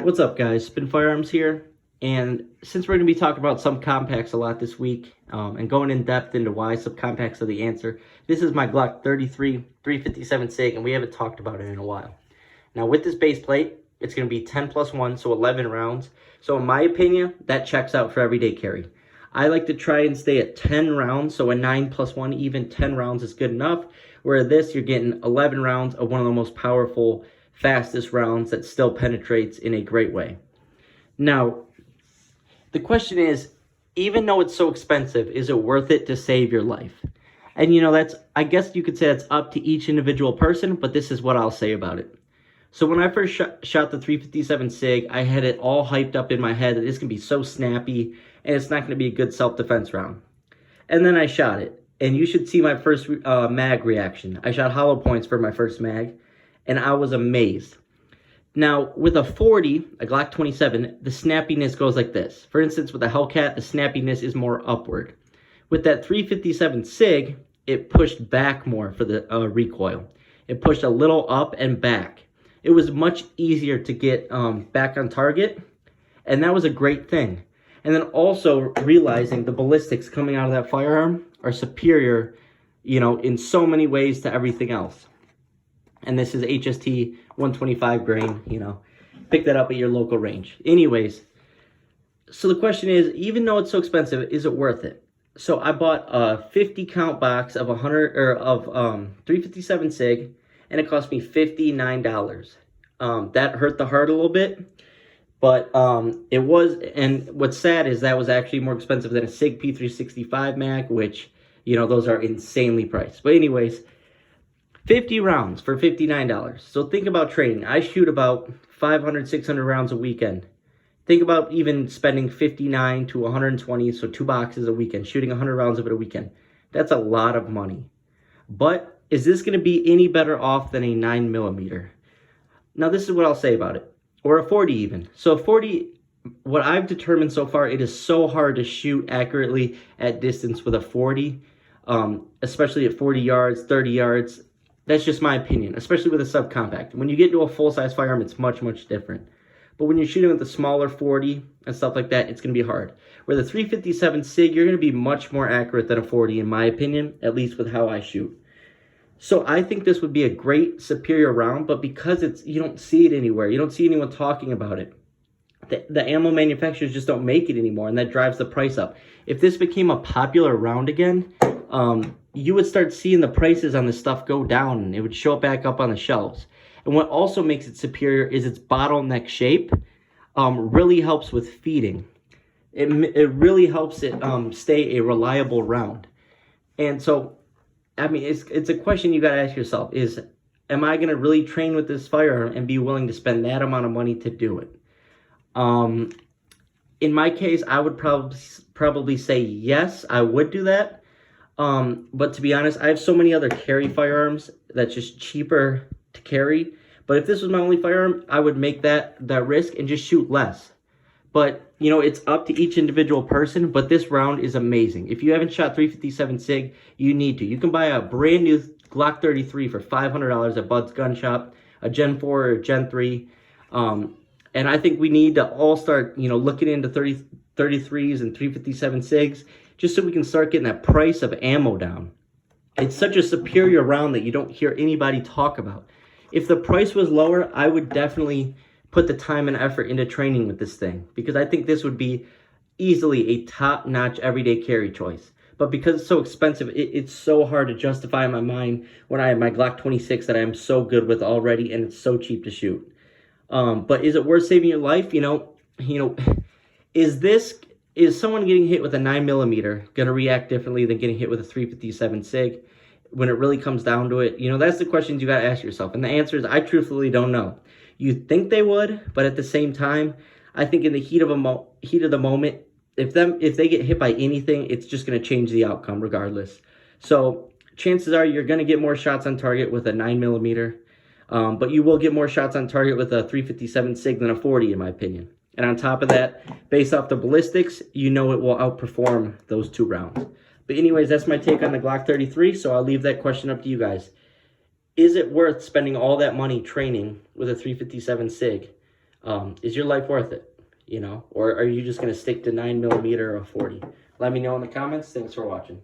What's up, guys? Spin Firearms here, and since we're going to be talking about subcompacts a lot this week, and going in depth into why subcompacts are the answer, this is my Glock 33 357 SIG, and we haven't talked about it in a while. Now, with this base plate, it's going to be 10 plus 1, so 11 rounds. So in my opinion, that checks out for everyday carry. I like to try and stay at 10 rounds, so a 9 plus 1, even 10 rounds is good enough. Where this, you're getting 11 rounds of one of the most powerful, fastest rounds that still penetrates in a great way. Now, the question is, even though it's so expensive, is it worth it to save your life? And I guess you could say that's up to each individual person, but this is what I'll say about it. So when I first shot the 357 SIG, I had it all hyped up in my head that it's going to be so snappy and it's not going to be a good self-defense round. And then I shot it. And you should see my first mag reaction. I shot hollow points for my first mag, and I was amazed. Now, with a 40, a Glock 27, the snappiness goes like this. For instance, with a Hellcat, the snappiness is more upward. With that 357 SIG, it pushed back more for the recoil. It pushed a little up and back. It was much easier to get back on target, and that was a great thing. And then also realizing the ballistics coming out of that firearm are superior, in so many ways to everything else. And this is HST 125 grain, pick that up at your local range. Anyways, so the question is, even though it's so expensive, is it worth it? So I bought a 50 count box of 357 SIG, and it cost me $59. That hurt the heart a little bit. But it was, and what's sad is that was actually more expensive than a SIG P365 mag, which, those are insanely priced. But anyways, 50 rounds for $59. So think about training. I shoot about 500, 600 rounds a weekend. Think about even spending 59 to 120, so 2 boxes a weekend, shooting 100 rounds of it a weekend. That's a lot of money. But is this going to be any better off than a 9mm? Now, this is what I'll say about it. Or a 40 even. So a 40, what I've determined so far, it is so hard to shoot accurately at distance with a 40, especially at 40 yards, 30 yards. That's just my opinion, especially with a subcompact. When you get into a full-size firearm, it's much, much different. But when you're shooting with the smaller 40 and stuff like that, it's going to be hard. With a 357 SIG, you're going to be much more accurate than a 40, in my opinion, at least with how I shoot. So I think this would be a great, superior round, but because you don't see it anywhere, you don't see anyone talking about it. The ammo manufacturers just don't make it anymore, and that drives the price up. If this became a popular round again, you would start seeing the prices on this stuff go down, and it would show back up on the shelves. And what also makes it superior is its bottleneck shape. Really helps with feeding. It really helps it stay a reliable round. And so, I mean, it's a question you got to ask yourself is, am I going to really train with this firearm and be willing to spend that amount of money to do it? In my case, I would probably say yes, I would do that. But to be honest, I have so many other carry firearms that's just cheaper to carry. But if this was my only firearm, I would make that risk and just shoot less. But, it's up to each individual person, but this round is amazing. If you haven't shot 357 SIG, you need to. You can buy a brand new Glock 33 for $500 at Bud's Gun Shop, a Gen 4 or a Gen 3. And I think we need to all start, looking into 33s and 357 SIGs, just so we can start getting that price of ammo down. It's such a superior round that you don't hear anybody talk about. If the price was lower, I would definitely put the time and effort into training with this thing, because I think this would be easily a top-notch everyday carry choice. But because it's so expensive, it's so hard to justify in my mind when I have my Glock 26 that I'm so good with already, and it's so cheap to shoot. But is it worth saving your life? Is someone getting hit with a 9mm going to react differently than getting hit with a 357 SIG? When it really comes down to it, that's the questions you got to ask yourself. And the answer is, I truthfully don't know. You think they would, but at the same time, I think in the heat of the moment, if they get hit by anything, it's just going to change the outcome regardless. So chances are you're going to get more shots on target with a 9mm, but you will get more shots on target with a 357 SIG than a 40, in my opinion. And on top of that, based off the ballistics, it will outperform those 2 rounds. But anyways, that's my take on the Glock 33, so I'll leave that question up to you guys. Is it worth spending all that money training with a 357 SIG Is your life worth it? You know, or are you just going to stick to 9mm or 40? Let me know in the comments. Thanks for watching.